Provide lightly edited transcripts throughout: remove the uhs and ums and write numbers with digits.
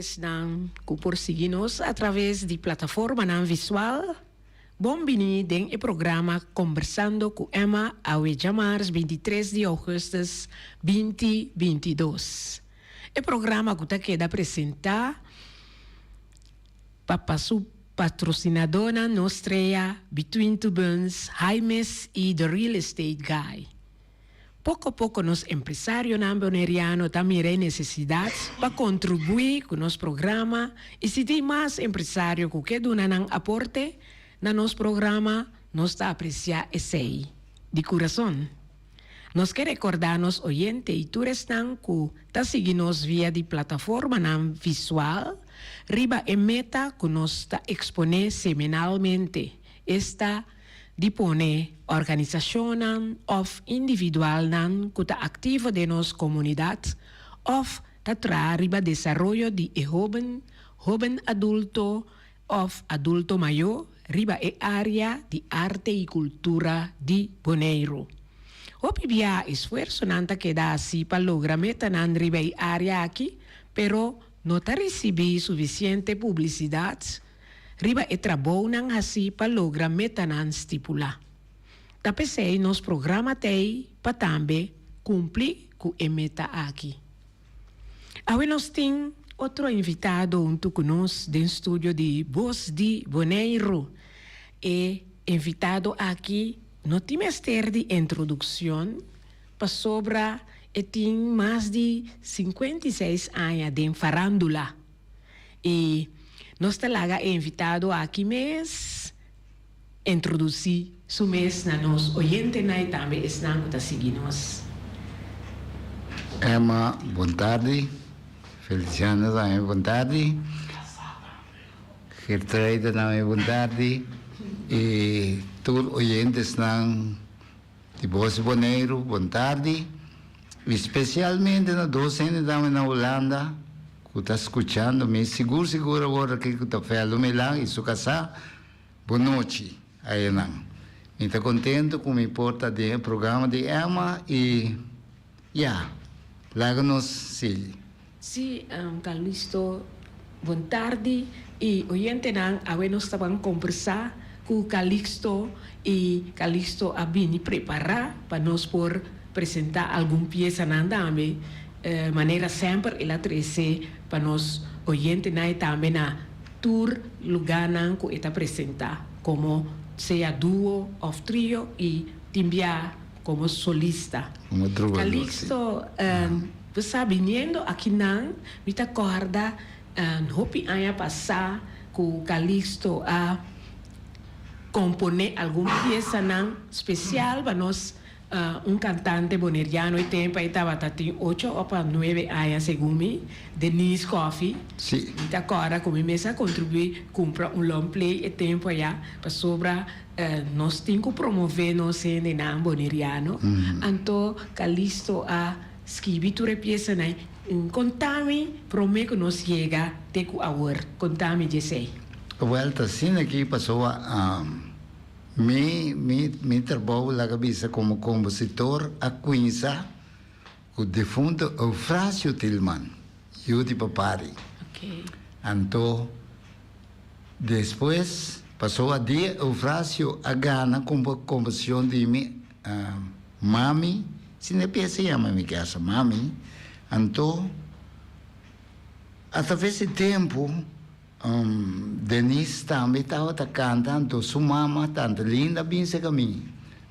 ouvintes dan por seguir-nos através de plataforma nan visual. Bom-vindo em o programa Conversando com Emma ao chamar 23 de agosto 2022. O programa que queda apresentar para su patrocinadora nostra Between Two Burns, Jaimes e The Real Estate Guy. Pouco a pouco, nos empresários nambonerianos também têm necessidade para contribuir com o nosso programa e se tem mais empresários que dão um aporte no nosso programa, nós está apreciar esse aí, de coração. Nós queremos recordar nos oyentes e turistas que está seguindo via de plataforma visual, riba e meta que nós está exponer semanalmente. Esta dispone organização ou individual que está ativa de nossa comunidade ou está riba desenvolvimento de jovem adulto ou adulto maior riba e área de arte e cultura de Bonaire. Hopi via esforço nanta que dá assim para lograr meta nan riba e área aqui, pero não está recebendo suficiente publicidade riba e trabalho nan assim para lograr meta nan estipula. Tapesei nos programa tei para também cumprir com a meta aqui. Agora nós temos outro invitado junto conosco do estúdio de Voz de Bonaire. E invitado aqui no trimestre de introdução para sobre e tem mais de 56 anos de farândula. E nós temos invitado aqui mês introduzir o mês na nos oyente e também estão a seguir nós. Emma, boa tarde. Feliciano, também boa tarde. Gertrude, também boa tarde. E todos os oyentes de Voz de Bonaire, boa tarde. Especialmente na docente na Holanda, que está escutando, me seguro agora que está falando lá e sua casa. Boa noite. Aí não. Me está contente com me importa do programa de Emma e láganos Sil. Sim, Calixto, boa tarde. E oyente não, agora nós estamos conversar com Calixto e Calixto a bem preparar para nós por apresentar alguma peça na andame, maneira sempre ela trece para nós oyente na também na tour lugar não que está apresentar como seja duo ou trio e timbia como solista. Como Calixto, você vindo aqui não, me está acorda, hopi aya passar com Calixto a componer alguma peça não especial para nós, cantante boneriano e tempo aí estava tem 8 ou 9 anos segundo mim, Denise Coffee. Sim. E agora como mesa contribuir compra long play e tempo aí para sobra nós temos que promover nós cena na boneriano. Então Calixto a escrever tua peça né, contame prometo que nos chega até o hour, contame de sei. Well, assim aqui passou me trabalho na cabeça como compositor a Quinza, o defunto Eufrásio Tillman, eu de papari. Okay. Então, depois passou a dia Eufrásio a Gana com a composição de Mami, se não pensa em minha casa, Mami. Então, através do tempo, Denise também estava cantando, sua mama, tanto linda, bem se caminho.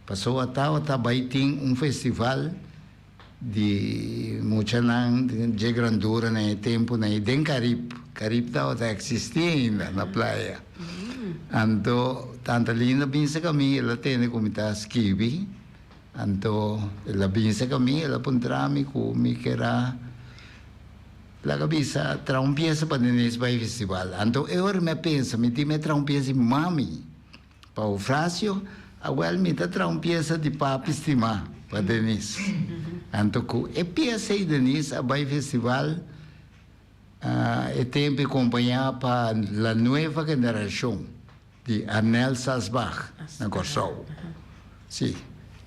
Passou a também tem festival de muita de grandura no tempo, né? Den Caribe estava existindo ainda na praia. Então, tanto linda, bem se caminho, ela tem como está esquivi. Então, ela bem se caminho, ela pontrami como que era la cabeça tra un pieza para nesse festival. Então eu me penso, me time tra un pieza de mami para o Frásio, agora me tra un pieza de papi estima para Denise. Então e pieza de Denise a festival é tempo acompanhar para a nova geração de Arnel Salzbach na Corsol. Sim,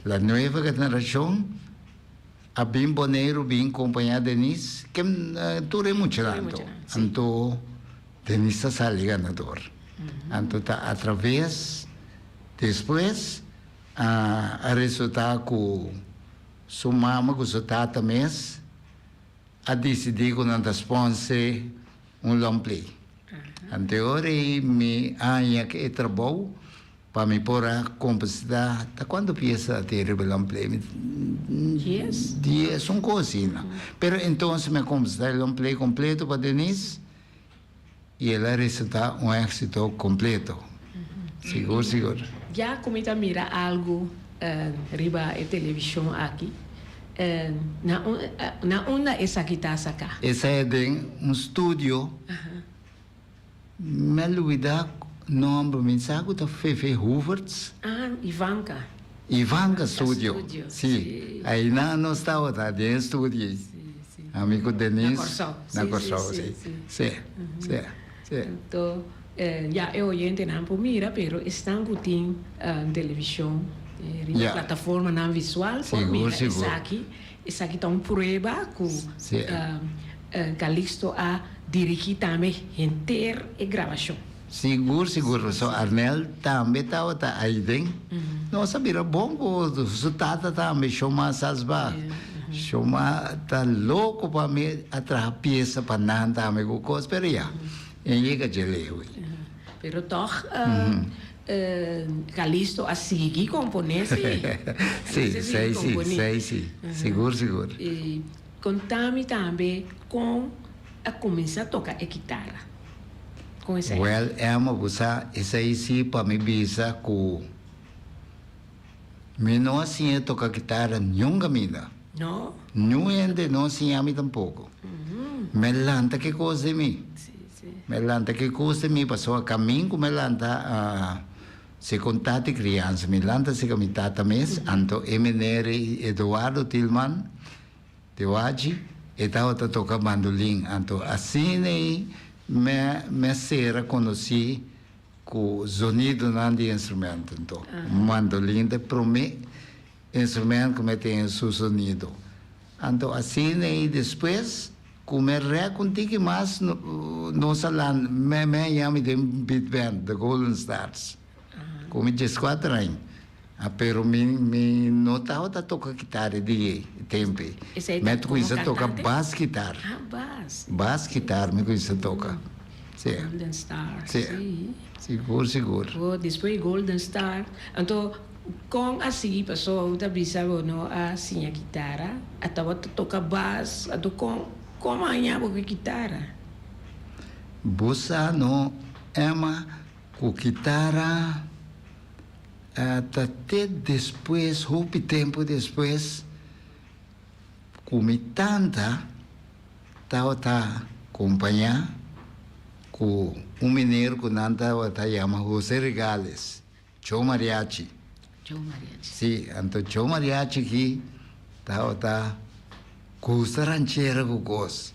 a nova geração a bem boneiro, bem companhia Denise, que tudo é muito tanto. Então, Denise sai ganador. Então, tá através, depois, a resultado com sua mama, com sua tata mesmo, a decidir com a sponsor long play. Anterior, me anya que trabalho para me pôr a compositar. Quando pensa ter long play? Dias, cosina. Pero então, me compositar long play completo para Denise e ela resulta êxito completo. Seguro. Já começa a mirar algo riba a televisão aqui? Na onda essa que está acá? Essa é estúdio. Me luida nome mensagem da Fefe Hooverts. Ivanka Studio. Sim. Aí não estava dentro do estúdio. Amigo Denise. Na Corsol. Sim. Então, já eu oriento não por mira, pero estão com televisão, plataforma não visual, por mira essa aqui está prova com Calixto a dirigir também inteiro a gravação. Seguro. So, Arnel também estava aí dentro. Não sabia bom, o tata também chama Sasba. Chama, tá louco para me atrair peça para não também com coisa, pero já. Enga de leu. Pero toch, Calixto a seguir componer, Sim. Seguro. E contame também com a começar a tocar a guitarra. Com essa é uma coisa, essa aí sim para me bisa com me não assim tocar guitarra nunca mina. Não? Não ainda não assim a mim tampouco. Me lanta que coisa me. Melanta que custa me passou a caminho com melanta se contate criança melanta se camitata mes anto emenere Eduardo Tillman de hoje e tava tocar bandolim anto assim aí me será conheci com o sonido de instrumento então bandolim de prome instrumento que tem o seu sonido anto assim aí depois comer contigo mais no salão me chama de beat band the Golden Stars como diz 4 anos pero me notava a tocar guitarra de tempo me conhecia tocar bass guitarra bass guitarra me conhecia tocar Golden Stars seguro depois Golden Star então com assim passou outra bisava no assim a guitarra até tocar bass até como amanhã com guitarra? Bossa no Emma com guitarra até depois, pouco tempo depois, como tanta tá acompanhar com mineiro que não tá chama José Regales, Joe Mariachi. Sim, então Joe Mariachi que tá custa ranchera com cos.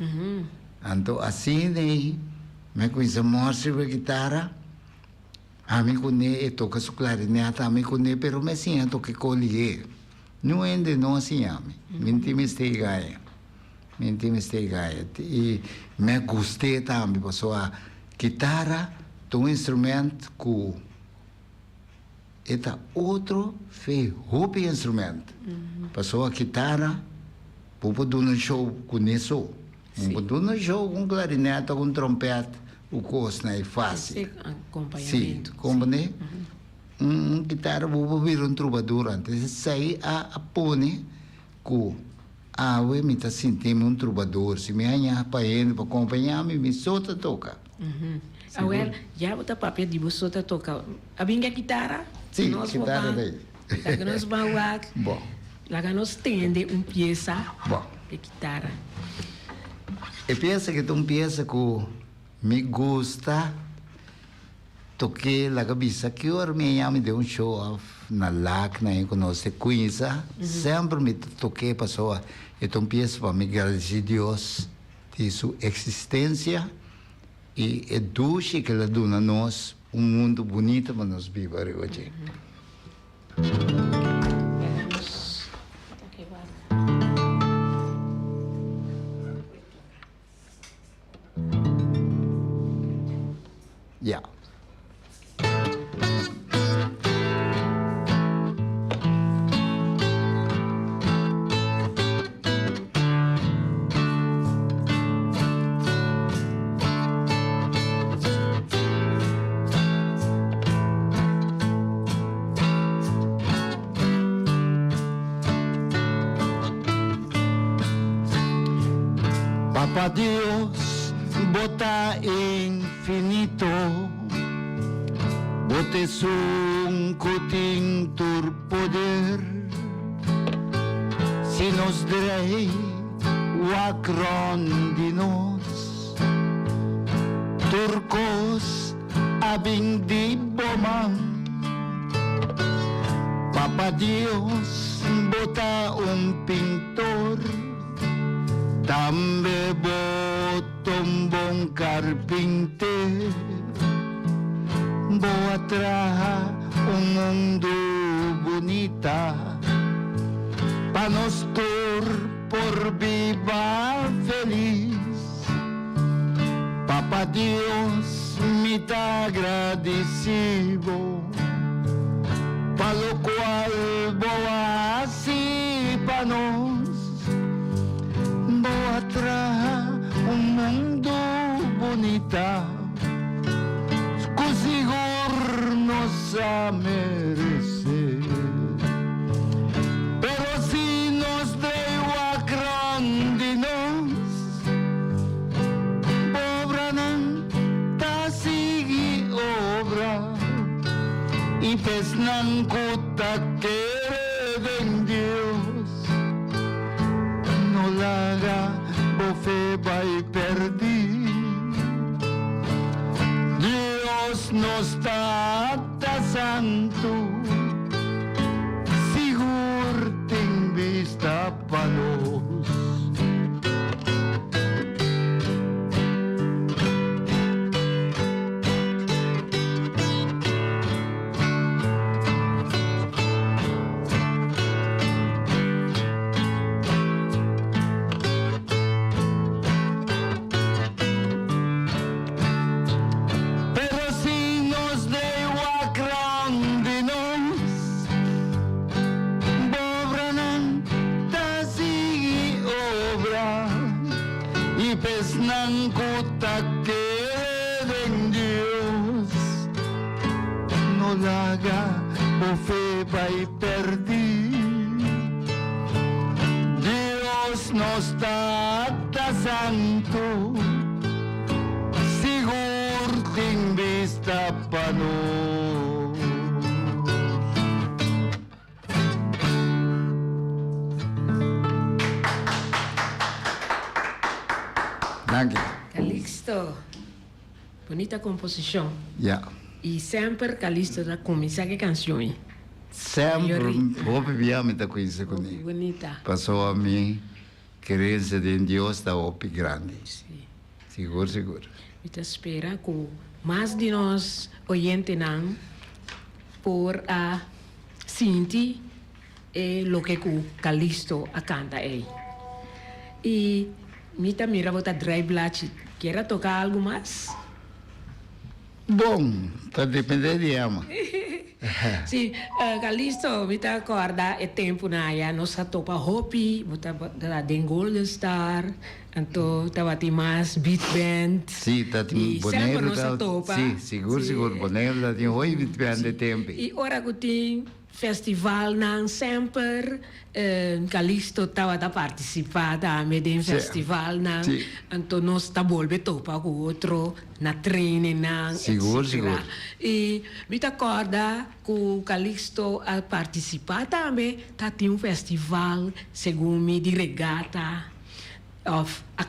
Então assim né, me conhece morse com guitarra, a mim conhe toca su clarinete, a mim conhe pero me sinto que colhe, não ainda não assim a mim, me estegaia e me gostei também passou a guitarra, um instrumento com eta outro fez hobby instrumento, passou a guitarra Pupo do no show com isso. Do no show com clarinete, com trompete, o curso é fácil. Acompanhamento. Sim, como né? Guitarra pupo vir troubadour antes. Sai a pone com eu me tá sentindo troubadour. Se me anha para ele para acompanhar me solta toca. Well, já bota papel de você toca. A binga guitarra? Sim, guitarra daí. Que nós vamos Bom. Lá que nós tende peça de guitarra. E pensa que tu peça que me gusta toquei la cabeça que eu me deu show off na LAC, na conosco conhece, sempre me toquei pessoa e tu peça para me agradecer Deus de sua existência e eduque que ela dá a nós mundo bonito para nós viver hoje. Yeah. Papa Dios, bota infinito, bote un kuting tur poder, si nos direi wakron dinos, turcos abing di bomang. Papa Dios, bota un pintor, tambe botombong carpinte, boa traha un mundo bonita, panos tur por viva feliz. Papa Dios, me tá agradecido, pa lo cual boa así panos, boa traha un mundo bonita, consigo nos a merecer. Pero si nos deu a grande nos, obra nan ta sigi obra, y pes nan kuta quere Dios, no laga bofe vai perdi. Dios nos trata santo, sigur ten vista pa nos. Bofe vai perdi. Dios nos trata santo, sigur ten vista pa nos. Danke. Calixto, bonita composição. Yeah. E sempre Calixto da começar que canções. Sempre, vou beber muita coisa comigo. Bonita. Passou a mim, crença em Deus está op grande. Sim. Seguro, seguro. Eu espero que mais de nós oyentes não por a sentir o que o Calixto a canta aí. E me também vou a Dry Blatch. Quer tocar algo mais? Bom, está dependendo de ama. Sim, Calixto, me tá acorda é tempo na ya nossa topa Hopi, bota da den Golden Star, então tava tem mais beat band. Sim, tá tem boneiro nossa topa. Sim, seguro, seguro, boneiro tá tem oi beat band de tempo. E ora que tem festival não sempre Calixto estava a participar também do festival não, então nós tá volve topa com outro na treine não. Seguro, seguro. E me acorda que o Calixto a participar também tá tem festival segundo me de regata of a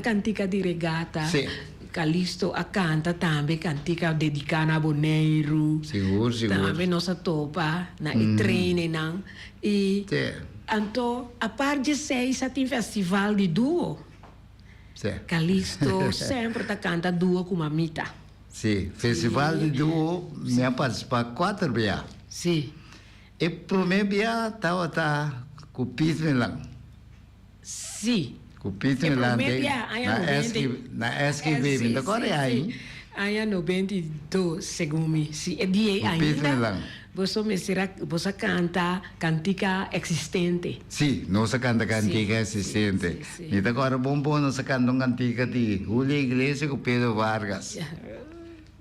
cantica de regata. Sim. Calixto a canta também cantica dedicada a Boneiro. Seguro, seguro. Também nossa topa na treine não. E então a parte de 6 tem festival de duo. Sim. Calixto sempre tá canta duo com mamita. Sim, festival de duo me participar 4 vezes. Sim. E primeiro vez estava com o Pito Milan. Sim. Com o Pito Milan na SQV, agora é aí. Aya 92, segundo me. Se é dia ainda, você canta cantica existente. Sim, nossa canta cantica existente. E agora bom nossa canta cantica de Julio Iglesias com Pedro Vargas.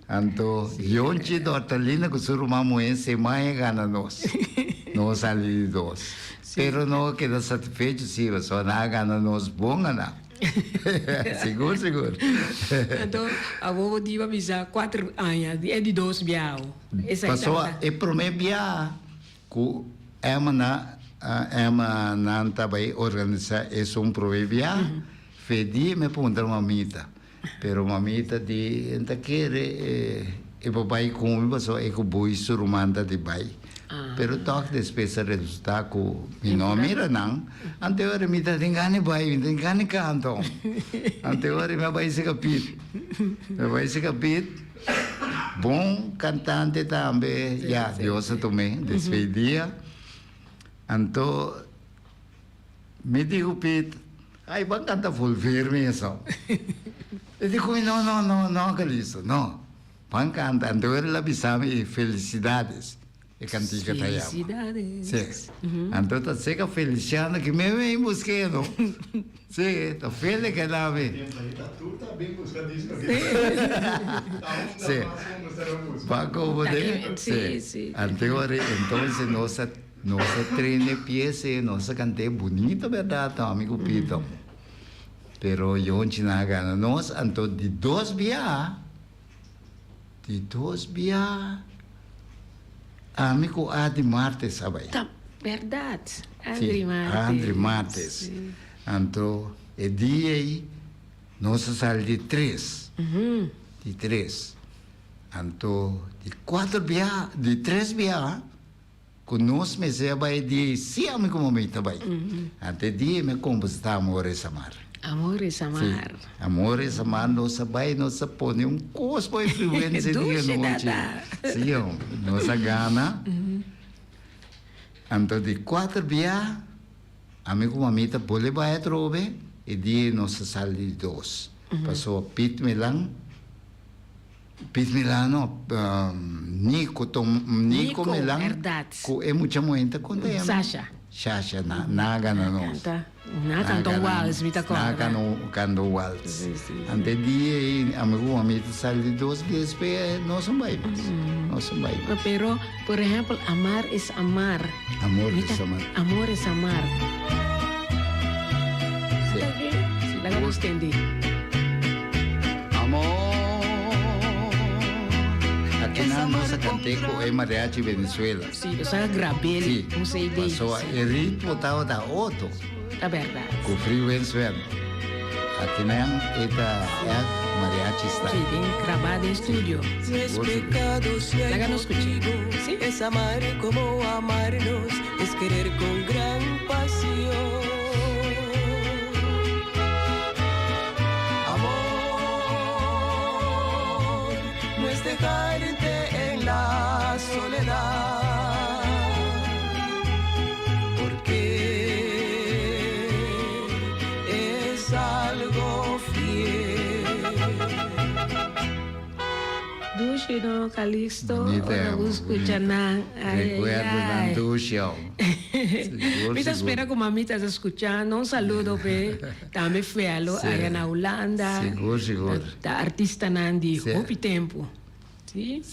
Então, yonchi dortalina que surumamos se mais gana nós. Nós ali dois. Pero não queda satisfeito se só não gana nós bom gana. Seguro. Então, a vovó diva bisa 4 anos, é de 2 biau. Passou é primeiro biau que ema não estava organizar esse primeiro biau. Fedi me perguntar mamita, pero mamita de enta querer e papai come passou é que boi surumanda de bai. Pero toque despesa resulta com meu nome era não. Anterior me tá engane bai, me engane canto. Anterior me vai se capit. Bom cantante também, já Deus também, despedia. Então me digo Pit, ai vai cantar full firme isso. Eu digo não, Calisto, não. Vai cantar, anterior lá bisame felicidades. Cantica felicidades. Sim. Então tá seca Feliciano que me vem buscando. Sim, tá feliz que lá vem. Tá bem buscando isso. Sim. Paco poder. Sim. Anterior então nossa treine piece, nossa cante bonita verdade, amigo Pito. Pero eu não gana nós, então de 2 via. Amigo Adri Martes, sabe? Tá, verdade. Adri Martes. Então, é dia aí, nós saímos de 3. De 3. Então, de 3 via, com nós me vai de 5 amigo momento vai. Até dia me compostar Amores Amar. Amores Amar. Sim. Amores Amar, nossa vai, nossa põe cospo influência de noite. Sim, nossa gana. Então, de 4 via, amigo mamita, pode vai trove, e dia nossa sala de 2. Passou Pit Milan, Nico Milan, é muita moeda com Sasha, na gana nós. Na canto waltz, me tá na canto waltz. Ante dia, amigo, amigo, sai de 2 vezes, nós não vai mais. Pero, por exemplo, amar es amar. Amor es amar. Amor es amar. Sí. La vamos a entender. Amor. Aqui na nossa canteco é mariachi Venezuela. Sim, eu só gravei ele, não sei dele. Passou, o ritmo estava da outro. É verdade. Com frio Venezuela. Aqui na é mariachi está. Sim, tem gravado em estúdio. Laga nos contigo. Sim. Es amar como amarnos, es querer con gran pasión. Dejarte en la soledad, porque es algo fiel. Dushi no, Calixto, ahora busco chana. Recuerdo da Dushi. Mita espera como mamita está escuchando. Un saludo, pe. También fue a allá en Holanda. Seguro. Da artista Nandi, Hopi Tempo. Sim?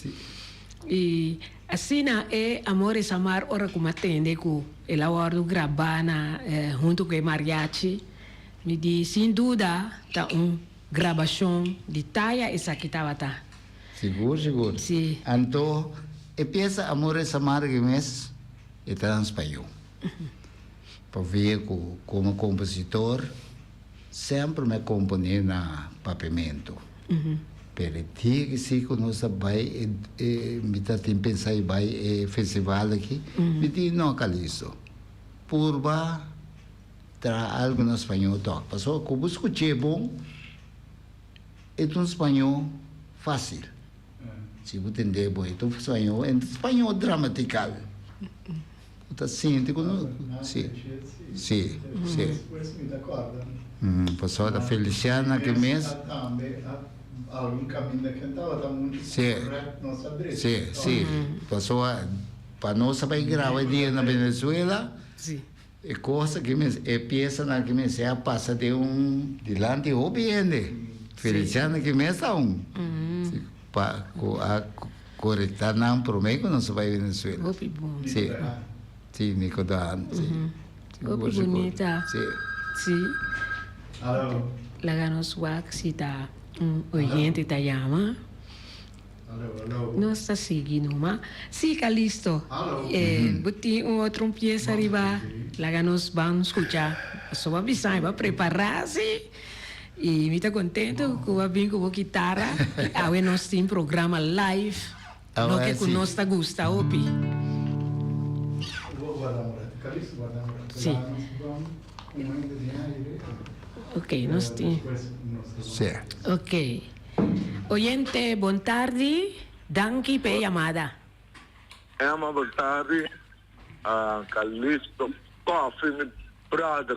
E assim é Amores Amar, ora como atende com ela agora gravar junto com o mariachi. Me diz, sem dúvida, tá gravação de taia essa que estava tá. Seguro. Sim. Então, empieza Amores Amar que mês está em espanhol. Para ver como compositor, sempre me componei na papamento. Pero tinha que ser que nós vai, me tá tem pensar em vai festival aqui, me diz não Calixto, purba tra algo no espanhol toca, passou como escutei bom, é um espanhol fácil, se você entender bom, é um espanhol dramatical, tá sente quando, sim. Questo mi d'accordo. Passou da Feliciana que mês. algum caminho que estava muito Sim. correto, não saberia. Sim. Passou para nós saber gravar dia na Venezuela, Sim. é coisa que é peça na que me se passa de delante ou bem, Feliciano que me está para corretar não prometo não se vai Venezuela. Opi bom. Sim, Nicodan. Sim. Opi bonita. Sim. Sim. Alô. Laganos wak sita oyente tayama. Alô. Nós está seguindo, mas sim, Calisto. Alô. Buti outro pieza arriba. Laganos vamos escuchar. Só vai avisar, vai preparar-se. E me está contento que vai vir com a guitarra. Agora nós temos programa live. No que sim. nós está gosta, opi. Sim. Ok, nós temos. Sim. Ok. Oyente, boa tarde. Danke per chamada. Emma, boa tarde. Calixto, Coffee, brother.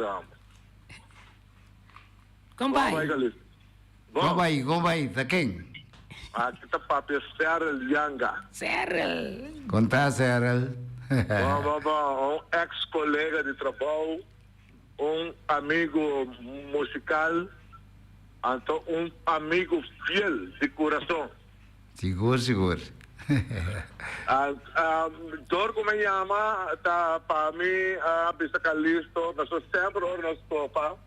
Como Vai, vai? Calixto. Como vai, tá quem? Aqui está papi Cyril Yanga. Cyril. Conta, Cyril. Um ex-colega de trabalho, amigo musical, então amigo fiel de coração. Seguro. Dor como me chama, tá para mim, bisa Calixto, nós sempre nós topa,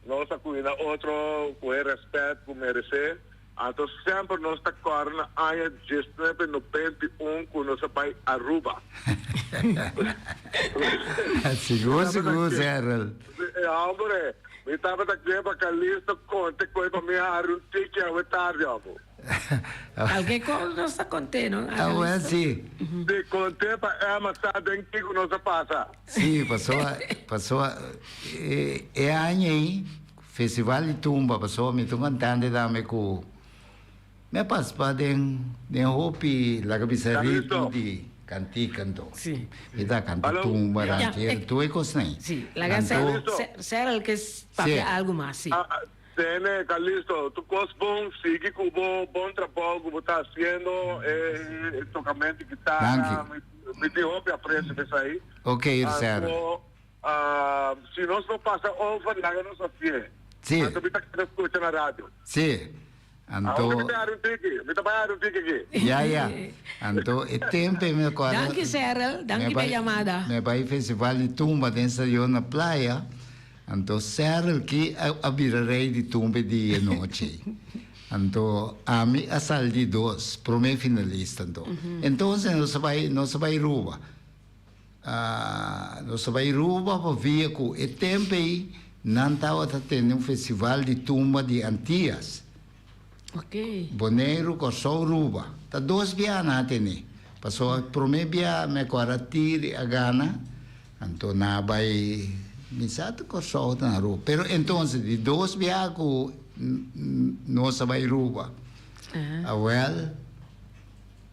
nós cuida outro com respeito, com merecer. Então sempre nós está correndo aia 1991 com nosso pai Aruba. Seguro, Cyril. Hombre, me estava aqui para Calixto, conte com para mim a tique a tarde, amor. Alguém nós está contente, não? Sim. De conte para Emma está dentro que nós passa. Sim, passou. É ano aí, Festival de Tumba, passou, me estou cantando também com... Me participa de hopi la cabeça de canto. Sim. E da canto tumba rancheiro, tu é cosnei. Sim, la canción Cyril que es para algo más, sí. Tene, Calixto, tu cos bom, sigue com bom trabalho que você está fazendo, tocamento de guitarra, me deu hopi apreço isso aí. Ok, Cyril. Se nós não passa over, lá não se fie. Sim. Então, me está escutando na rádio. Sim. Anto, me está bayar um tique aqui. ya. Anto, e tempo me acorda. Danke, Cyril. Danke per llamada. Me vai festival de tumba dentro de na praia. Anto, Cyril que abrirei de tumba de noite. Anto, a mim a sal de dois, prome finalista anto. Então, nós vai ruba. Nós vai ruba para ver que o tempo aí não estava tendo festival de tumba de Antias. Ok. Boneiro com só ruba. Tá dois dias na tene. Passou o primeiro dia me agora tire a gana. Então na vai me sabe com só na ruba. Pero então de dois dias com não se vai ruba. Well,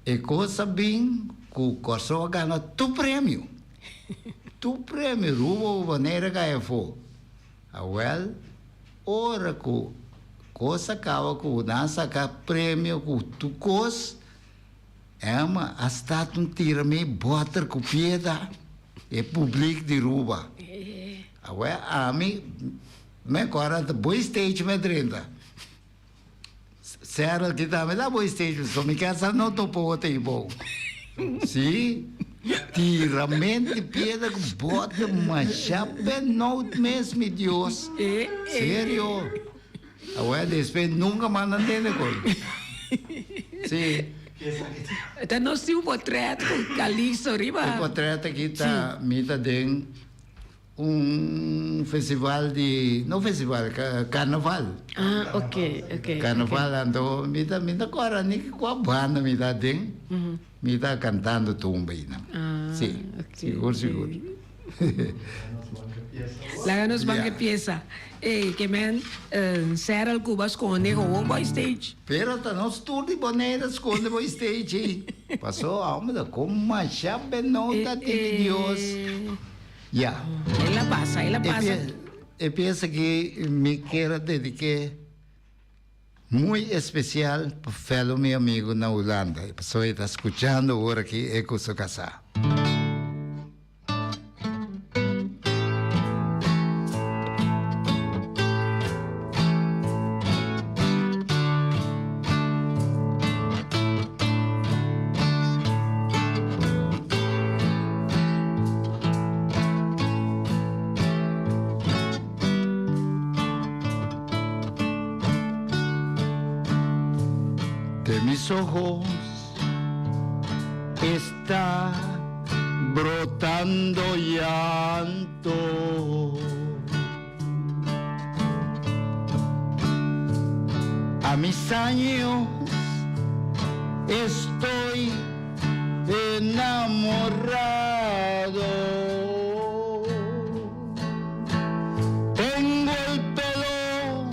e coisa bem com só a gana tu prêmio. Tu prêmio ruba o boneiro que foi. Well, ora com coisa cava com dança que prêmio com tu cos é uma hasta tira me bota com pieda é público de ruba agora a mim me agora da boa stage me drenda será que tá me dá boa stage só me quer só não topo o tempo sim tira mente pieda com bota mas chapa não mesmo Deus sério agora depois nunca mais não tem coisa. Sim. Então nós temos portrait com Calixto arriba. O portrait aqui está, me está dentro festival de, não festival, carnaval. Ok. Carnaval, então me está agora nem com a banda me está dentro, me está cantando tumba aí, não? Sim. Seguro. Láganos banque pieza. Que men Cyril Cuba esconde o boy stage. Pero tá nós tudo de boneira esconde o stage. Passou a alma da como uma chapa nota de Deus. Ya. Ela passa. Eu penso que me quero dedicar muy especial para mi amigo na Holanda. Estoy escuchando ahora aquí Eco su casa. De mis ojos está brotando llanto. A mis años estoy enamorado. Tengo el pelo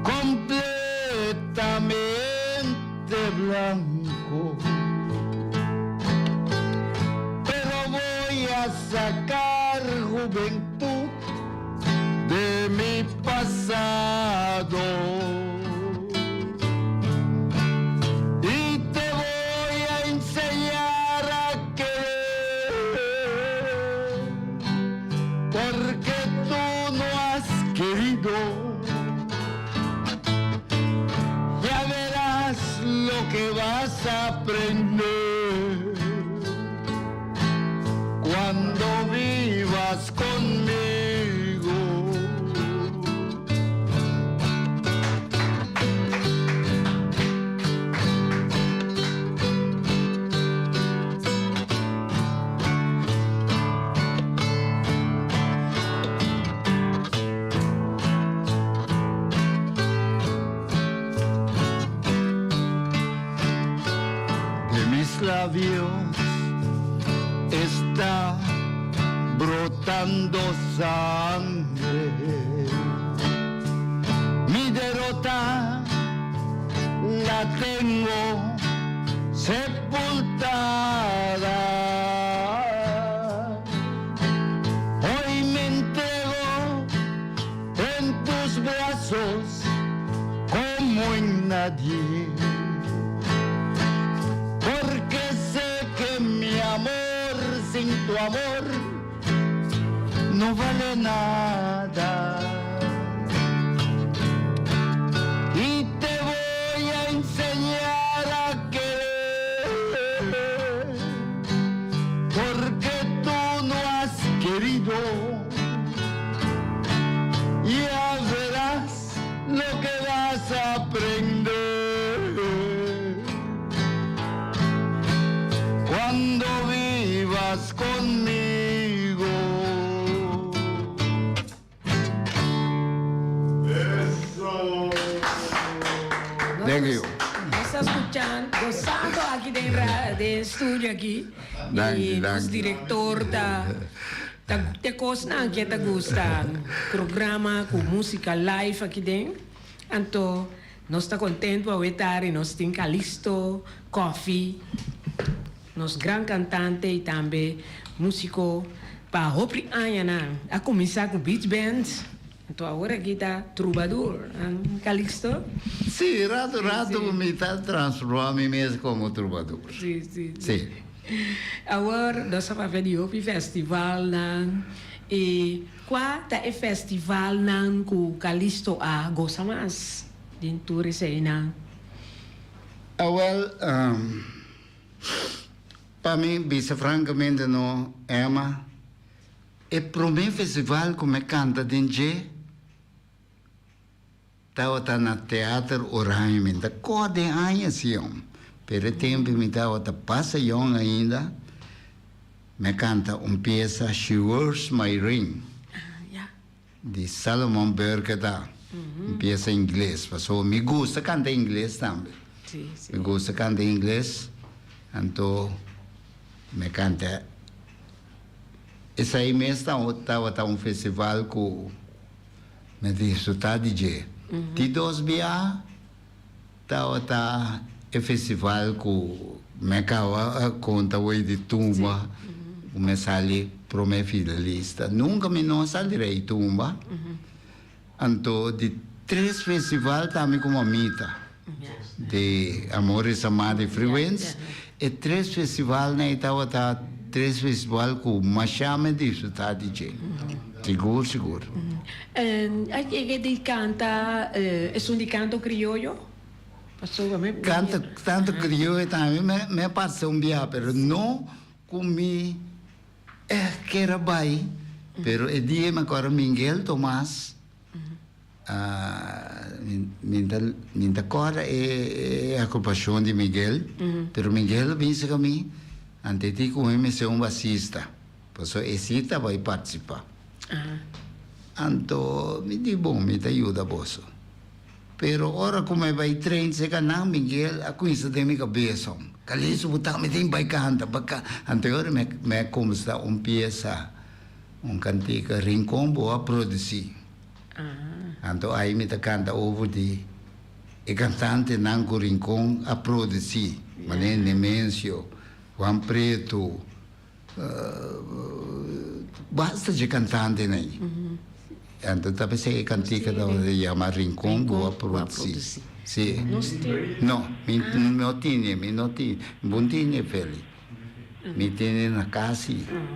completamente blanco, pero voy a sacar juventud de mi pasado. Y te voy a enseñar a querer, porque tú no has querido. Ya verás lo que vas a aprender cuando vivas conmigo. De mis labios está brotando sangre. Mi derrota la tengo sepultada. Hoy me entrego en tus brazos como en nadie, porque sé que mi amor sin tu amor no vale nada. Y te voy a enseñar a querer, porque tú no has querido. Ya verás lo que vas a aprender cuando vivas conmigo. Eso. Thank you. Está escuchando, gozando aquí de estudio aquí. Danke, Y nos danke. director te cosna que te gusta programa com música live aqui dentro. Então, nós está contente por estar e nós tem Calixto, Coffee, nos gran cantante e também músico para Hopri Ayana. A começar com beach band. Então agora aqui está Troubadour, Calixto. Sí, rato me está transformando a mí mesmo como trovador. Sim, sim. Sí. Agora nós vamos ver o festival nan e qual é o festival nan com Calixto a gosta mais dentro desse nan. Well, para mim, bisa francamente no, Emma, é o primeiro festival que me canta dentro. Estava na teatro Oranje, da cor de anos, Pero tempo me estava passa ainda, me canta peça She Wears My Ring, de Salomon Bergeda, peça em inglês. Passou, me gusta cantar em inglês também. Sim, sim. Me gusta cantar em inglês, então me canta. Esse aí mesmo estava festival que me disfrutar de DJ. De 2 dias, estava o festival que me cava conta de tumba, me sali para minha finalista. Nunca me não salirei tumba. Então, de 3 festivais também com a mita. De Amores Amade Frequenz. E 3 festivais, né? Estava 3 festivais com uma chama de disfrutar de gente. Seguro. Aqui de canta, é um de canto criollo? Passou a me... Canta tanto crioulo também, me passou um dia, mas não comi, que era bem, mas o dia me agora Miguel Tomás, minha agora é a ocupação de Miguel, mas Miguel disse a mim, antes de comer ser um bassista, passou esse vai participar. Então, me disse, bom, me ajuda, bolso. Pero ora come vai train se canang Miguel a coisa de minha cabeça. Caliço botar me tem vai canta, bacana. Anterior me começa peça cantica rincón boa produzir. Então aí me canta over de e cantante nanco rincón a produzir. Mané Nemensio, Juan Preto, basta de cantante né. Então, talvez se cantica da chama Rincón boa produzir. Sim. Não, não tinha, não tinha feliz. Me tinha na casa.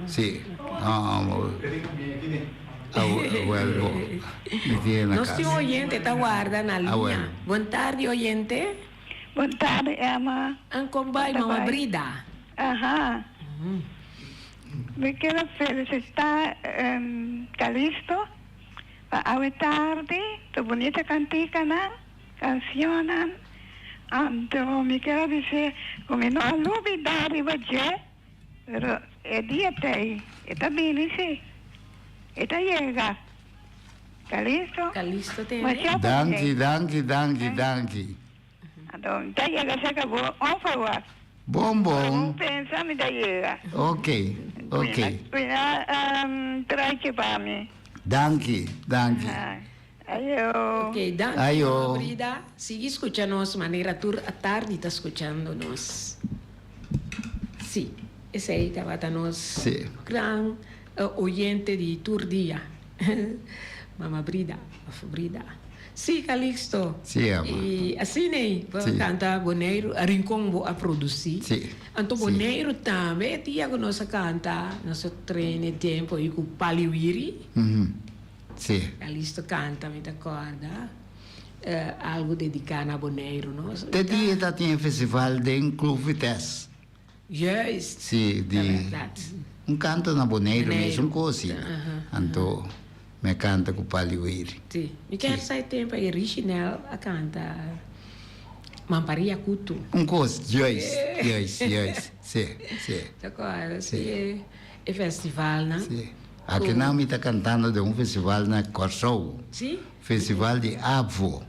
Sim. Well, me tinha na casa. Nosso oyente está guarda na linha. Boa tarde, oyente. Boa tarde, Emma. Como vai, Mama Brida? Ajá. Me quero felicitar Calixto. Hoy tarde, tu bonita cantica, canciones. Entonces, me quiero decir, como no olvidar de você, pero el día está bien, sí. Está llega. ¿Listo? Calixto tem. Danke. Entonces, está llega, se acabó. Un favor. Bom. Pensa, me da llega. Ok. Trae para mim. Danke. Ayo. Ok, danke, Ayo. Brida. Sigue escuchándonos, maneira tur a tarde está escuchándonos. Sí, esse aí estava nos Sí. gran oyente de tur dia. Mama Brida, Brida. Sì, Calixto. Sì, ama. E assim, né? Sì. Canta Boneiro, a Rincon a produzir. Sì. Anto Sì. Boneiro também, tia que nós canta, nós treine tempo e com Paliwiri. Sì. Calixto canta, mi ricorda? Algo dedicato a Boneiro, no? Te dia tinha festival de Clube Vitesse. Juist. Sì, canto na Boneiro mesmo così. Então, me canta com Paliwiri. Sì. Mi quero sai tempo e original a canta Mamparia Kutu. Coisa, yes. Sì. D'accordo? Sì. E festival, no? Sì. Aqui não me está cantando de festival na Corsou. Sì? Festival de Avo.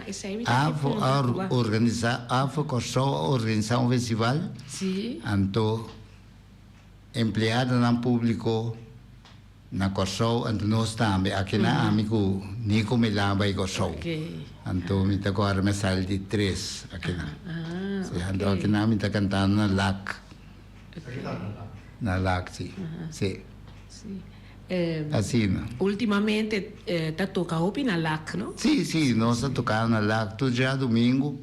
Esse aí me tá Avo Corsou organizar festival. Sì. Então, empregado no público na Corsou, então nós também, aqui na amigo Nico Milamba e Corsou. Ok. Então, me está agora me sai de 3 aqui na. Então, aqui na me está cantando na LAC. Na LAC, sim. Sim. Assim, não? Ultimamente tá tocando na LAC, não? Sim, nós estamos tocando na LAC todo dia domingo.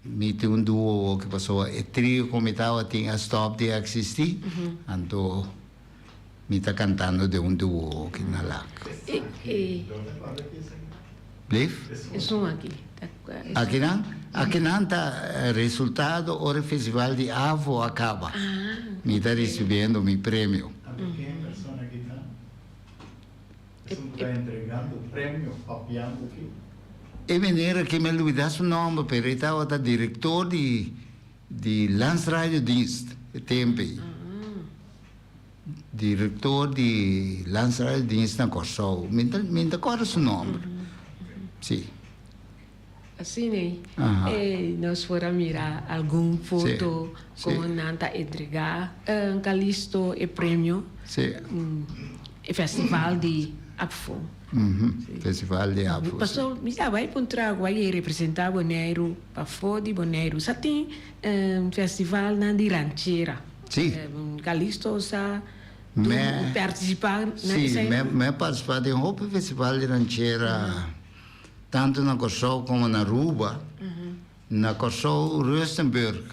Me tem duo que passou, e trio como estava, tinha stop de existir. Então, me está cantando de duo aqui na LAC. Leif? É um aqui. Aqui não está resultado, o festival de Avo acaba. Me está recebendo meu prêmio. Está entregando prêmio, papiando aqui. E maneira que me olvidasse o nome, pero ele estava diretor de Landsradiodienst, tempo. Diretor de Landsradiodienst na Corsou. Me recordo o nome. Sim. Assim, né? Nós fomos mirar alguma foto com Nanta entregar Calixto e prêmio. Sim. E festival de Apfo. Festival de Apfo. Passou, me vai para um trago aí representar Boneiro, Apfo de Boneiro. Só tem festival na de rancheira. Sim. Calixto sa participar Sim, me participar de festival de rancheira tanto na Kosovo como na Aruba, na Kosovo, Rustenburg,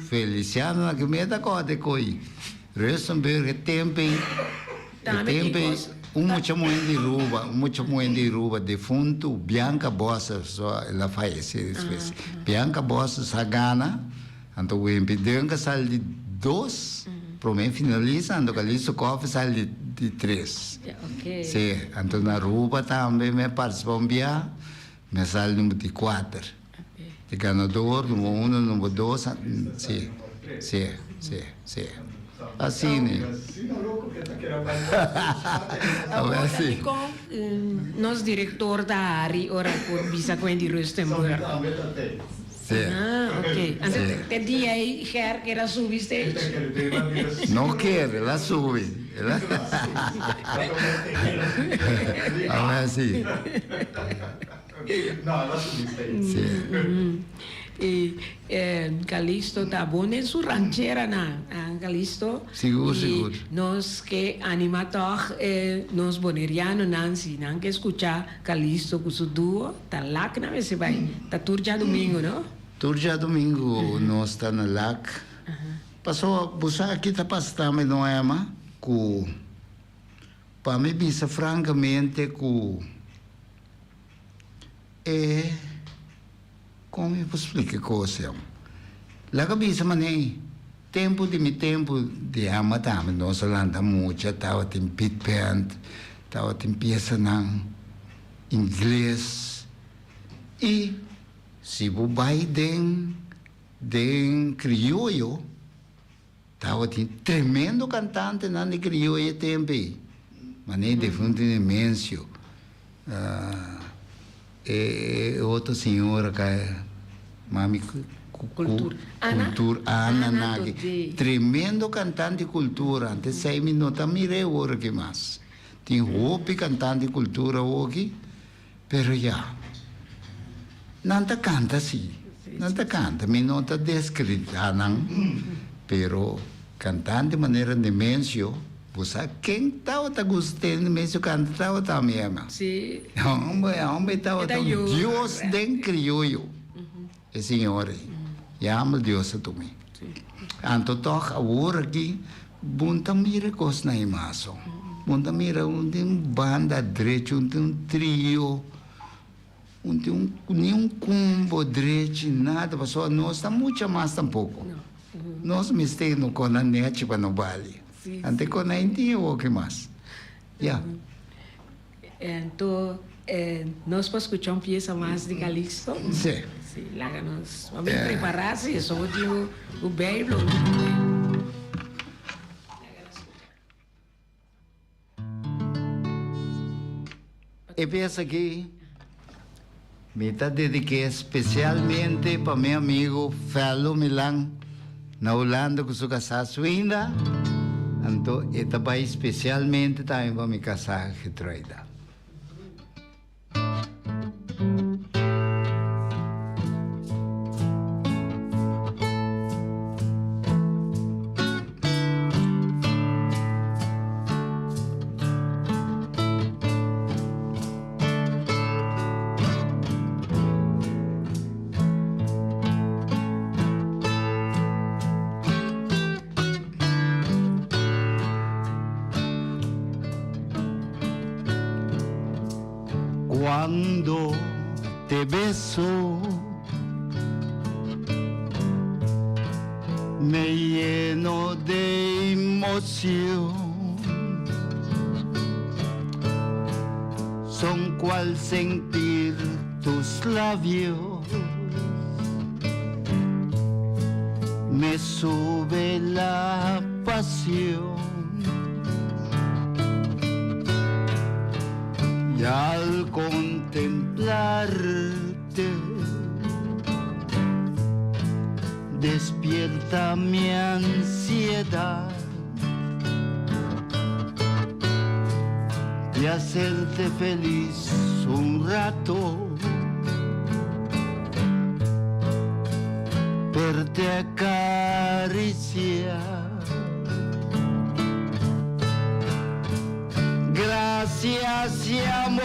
Feliciano na Gemeta Code Coi, Rustenburg, Tempe, mucho muito de Aruba, defunto, Bianca Bossa, só ela faleceu depois. Bianca Bossa Sagana, então o Empidanca sai de 2, para mim finaliza, então Calixto Coffee sai de 3. Ok. Sim, então na Aruba também me participou me sai número de 4. De ganador, número 1, número 2, sim. Assim, né? Agora, Assim. com nosso diretor da área, ora por Bisa Quendi Rustenburg. Sim. Ok. Então, te dia aí, quer que era subir stage? Não quer, ela sube. Ela... assim. No, ela subiste. Sim. E Calixto tá bom em sua ranchera, na Calixto. Seguro. Nós que animator, nós boneriano, Nancy, não que escutar Calixto com o duo, tá lá que não vai se vai. Tá turja domingo, não? Turja domingo, nós está na LAC. Passou, você aqui está passando, não é, mas? Para mim, bisa francamente, como eu posso explicar coisa? Lá que bisa, mané, tempo de ama, nós falamos muito, estava tem pit band, estava tem peça em inglês. E, se você vai de crioulo, estava tem tremendo cantante na de crioulo também. Mané, de fundo imenso. Outra senhora que é Mami Cultura Ana Nagi, tremendo cantante de cultura, antes 6 minutos mirei agora que mais. Tem roupa cantante de cultura hoje, pero já. Não te canta assim, não te canta, me não te descrita, não, pero cantante de maneira de mencio. Você quem estava gostando de mesmo canta estava também, Sim. Homem estava Deus den crioulo, é senhor, e ama Deus também. Então toca agora aqui, bunta mira coisa na imagem, bunta mira tem banda direito, tem trio, tem nenhum combo direito, nada, pessoal nós está muito mais tampouco. Nós mistake no com a net para no vale. Ante com a India ou que mais? Yeah. Então, nós podemos escutar uma peça mais de Calixto? Sim. Sim, lá que nós vamos preparar-se, só o Bíblia. E peça aqui, me está dediquei especialmente para meu amigo Felo Milan, na Holanda, com sua casa ainda. Então, esta vai especialmente também para me casar que traida. Cuando te beso, me lleno de emoción. Son cual sentir tus labios, me sube la pasión. Y al contemplarte, despierta mi ansiedad de hacerte feliz un rato, verte acariciar. Gracias y amor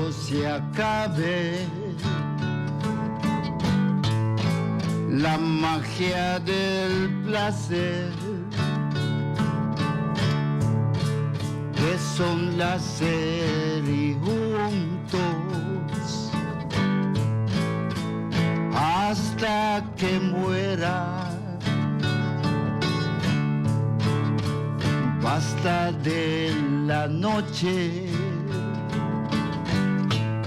todo se acabe, la magia del placer, que son nacer y juntos hasta que muera. Basta de la noche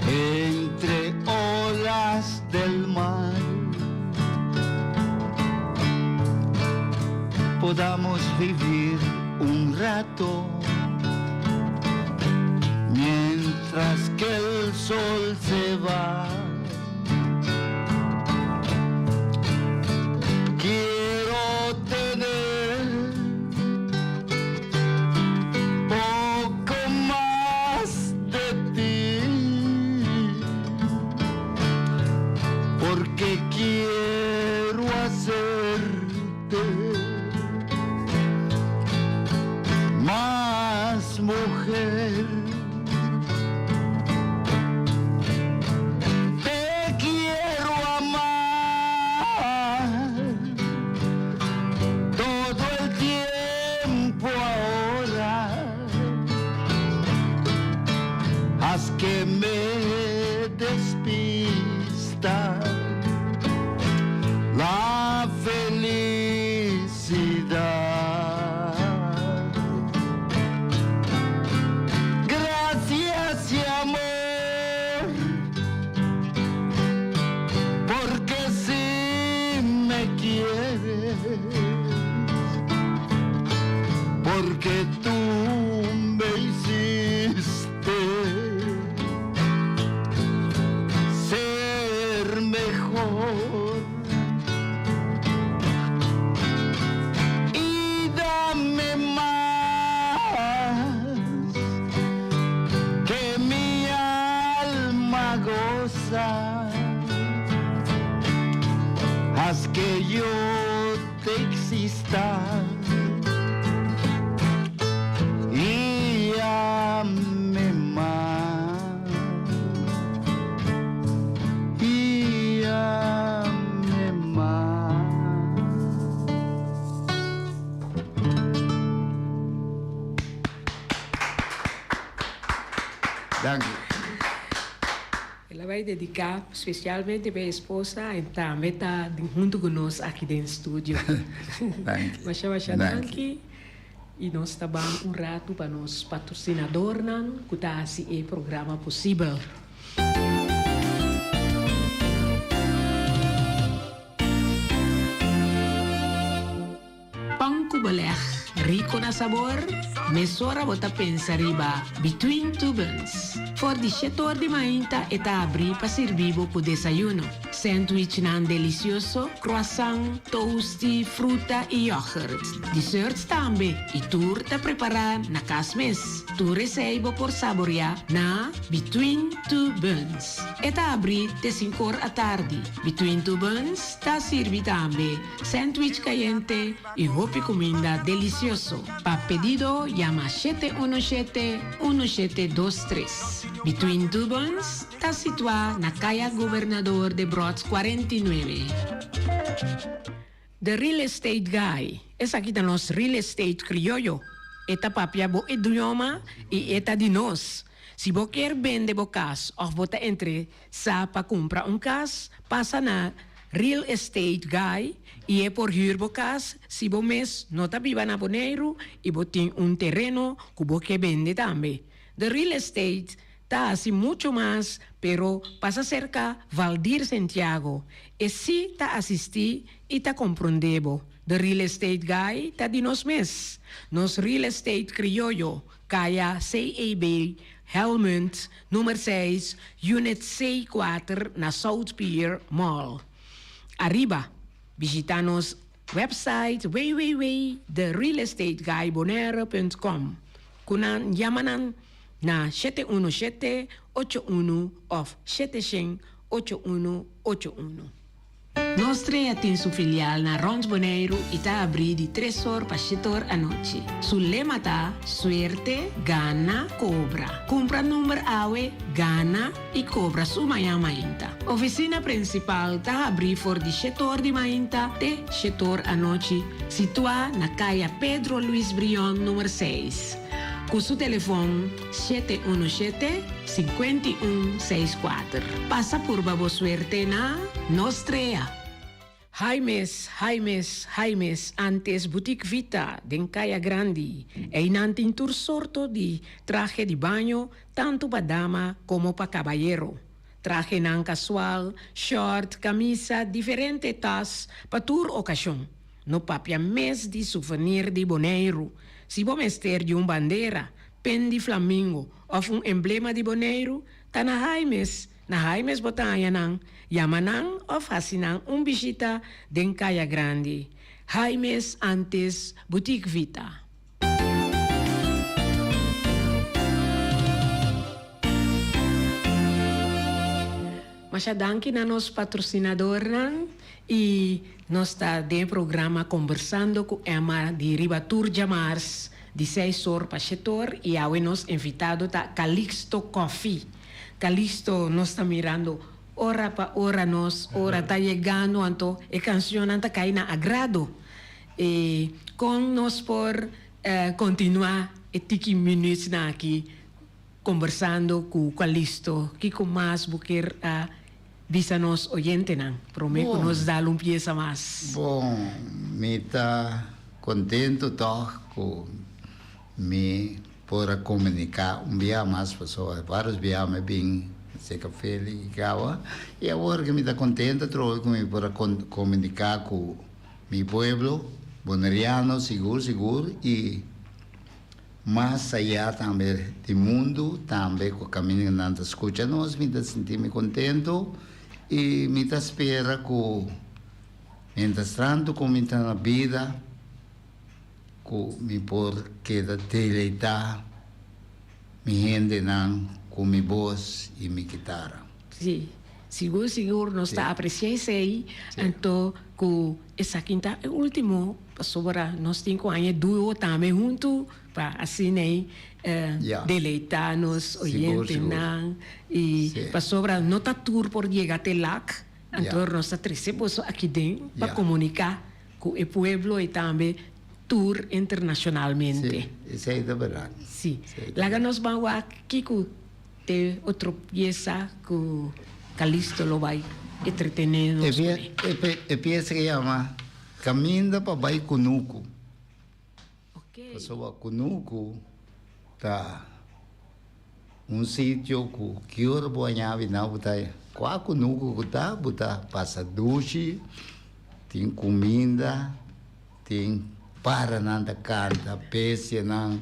entre olas del mar, podamos vivir un rato mientras que el sol se va. Quiero tener poco más de ti, porque quiero hacerte más mujer. Te quiero amar todo el tiempo ahora. Haz que me despista la felicidad. Gracias y amor, porque si me quieres, porque tú me hiciste ser mejor. Y dame más que mi alma goza. Haz que yo te exista y ame más, y ame más. Dank u. Ela vai dedicar especialmente para a esposa e também está junto conosco aqui dentro do estúdio. Dank. Mas danke. E nós estamos rato para nos patrocinador que está assim o programa possível. Pão Kubeleg, rico na sabor, mesora bota pensa riba between two buns. For di setor de mainta eta abri para servir por desayuno. Sandwich nan delicioso, croissant, toasty, fruta e yogurt. Desserts também. E tour te preparar na casmes. Tu recebo por saborear na between two buns. Eta abri te 5 horas à tarde. Between two buns ta servi também sandwich caliente e hopi comida delicioso. Pa pedido llama 717-1723. Between Two Buns está situado na calle Governador de Brods 49. The Real Estate Guy. Es aquí de nos Real Estate Criollo. Eta papia bo idioma y eta de nos. Si vos quer vender bo cas of vos te entre sa pa compra un cas, pasa na Real Estate Guy y es por huir bo cas si vos mes no ta viva na Bonaire y vos tiene un terreno que vos que vende también. The Real Estate está así mucho más, pero pasa cerca Valdir Santiago. Y sí ta asistí y ta comprendebo. The Real Estate Guy ta di nos mes. Nos Real Estate Criollo, calle CAB, Helmond, número 6, Unit C4, na South Pier Mall. Arriba, visitanos website www.therealestateguybonaire.com. Kunan yamanan na 717-81 of 75-8181. Nostre tem su filial na Rons Boneiro e tá abri de 3 horas para 7 horas à noite. Su lema tá suerte, gana, cobra. Compra número AWE, gana e cobra su manhã mainta. Oficina principal tá abri for de 7 horas de mainta até 7 horas à noite, situada na caia Pedro Luiz Brion, número 6. Com seu telefone 717-5164. Passa por Babo Suerte na Nostrea. Jaimes, antes Boutique Vita, den Caia Grande, e nantin tur sorto de traje de baño, tanto para dama como para caballero. Traje nan casual, short, camisa, diferente tas, para tur ocasión. No papia mes de souvenir de Boneiro. Si bom ester de bandeira, pen de flamingo, of emblema de Boneiro, tá na Jaimes botanya nang, yamanang of hasinang bisita den Caia Grande. Jaimes antes Boutique Vita. Masyadangki na nos patrocinador nang, e nós está de programa conversando com Emma de Ribatur Jamars, de 6 horas para 7 horas, e hoje nos invitado tá Calixto Coffee. Calixto nos está mirando hora para hora, hora está chegando, então a canção está caindo na agrado. E com nós por continuar e 30 minutos aqui conversando com Calixto, que com mais buquer visa nos oyente nan, prometo nos dar pieza mais. Bom, me está contento toch com me por comunicar dia mais pessoas, vários dias me bem seca feliz e gawa, e agora que me está contento troco com me por comunicar com meu povo boneriano seguro e mais allá também do mundo, também com o caminho que nós escuta nós, me está sentindo contento. E me espera que, mientras tanto, como está na vida, que me pode quedar deleitar, mi gente não, com minha voz e minha guitarra. Sim, seguro, nós está apreciando isso aí. Então, que essa quinta, o último, sobre nós temos que duo também junto, para assim, deleitar-nos, oyentes, e para sobre nota tour por chegar até lá, então nós está trazendo aqui dentro para comunicar com o povo e também tour internacionalmente. Isso é verdade. Sim. Lá nós vamos aqui com outra peça que Calixto lo vai entretener. A peça que chama Caminho para Bai Cunuco. Pessoa Cunuco tá sítio que eu vou anhar na botai. Qual Cunuco tá passa duche, tem comida, tem para nada canta, peixe não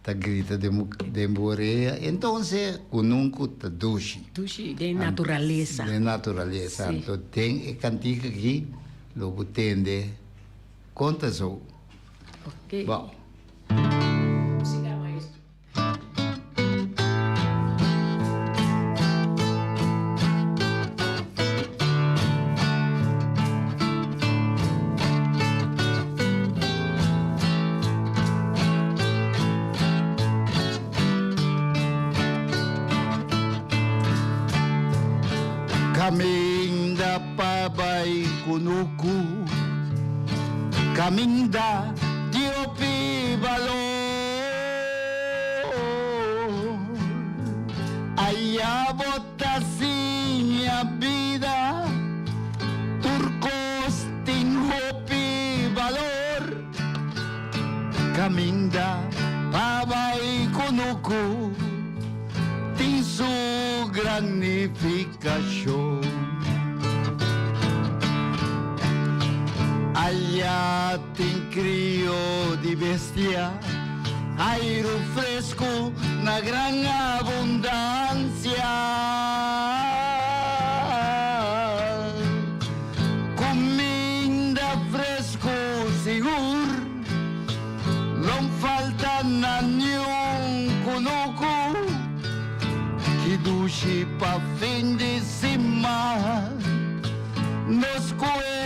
tá grita de moreia. Então Cunuco tá duche. Duche de natureza. De natureza. Então tem cantiga aqui, logo tende conta só. Ok. Bom. Caminda pa Bai Cunuco, caminda Diopi valor, allá bota minha vida, turcos tem hopi valor, caminda pa Bai Cunuco, tem su granificação. Allá tem crio de bestia, aire fresco na gran abundância. Comida fresco seguro, não falta na nenhum Cunuco, que duche pa fim de semana. Nos kue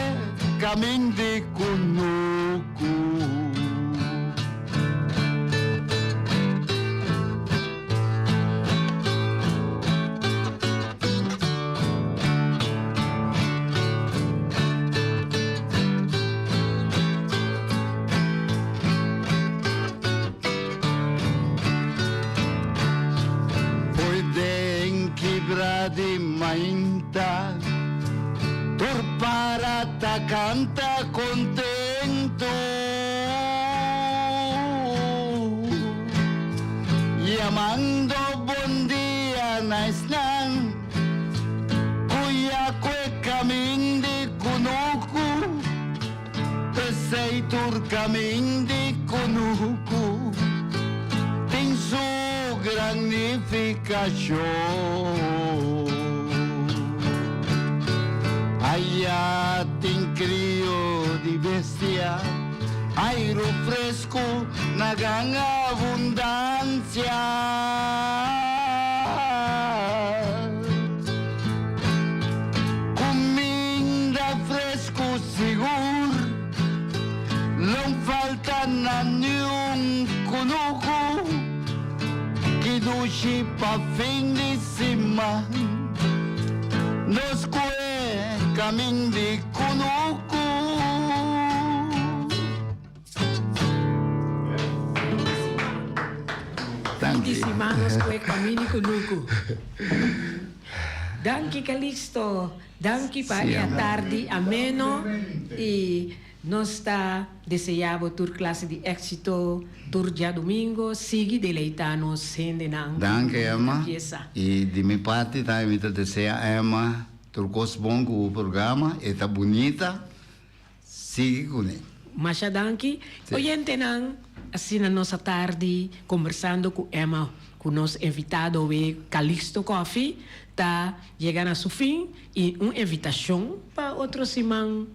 kaming di kunuku. Pwedeng kibra di mainta, tur para ta canta contento. Llamando buen día na islan, kuya kwe kaming di kunuku, pesay tur kaming di kunuku, ting su granificación. Hay ating crio di bestia, airo fresco, nagang abundancia. Cominda fresco sigur, non falta na niyong kunuko, kidushi pa fin di siman. Nos kue kaming di kunuku. Intisimanos kue kamini kunuku. Danke Calixto, danke pa Sì, a amore. tardi, ameno e nostra deseavo tur classe di éxito tur dia domingo, sigi deleitanos sende nang. Danke, Emma. Pieza. E de minha parte, tá, eu desejo a Emma, turcos bom com o programa, está bonita, siga com ele. Masha danke. Sì. Oyente nang, assim na nossa tarde, conversando com Emma, com nosso invitado, o Calixto Coffee, tá chegando a seu fim, e uma invitação para outro simão,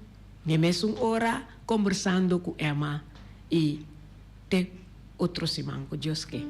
na mesma hora, conversando com Emma, e ter outro simão com Deus que.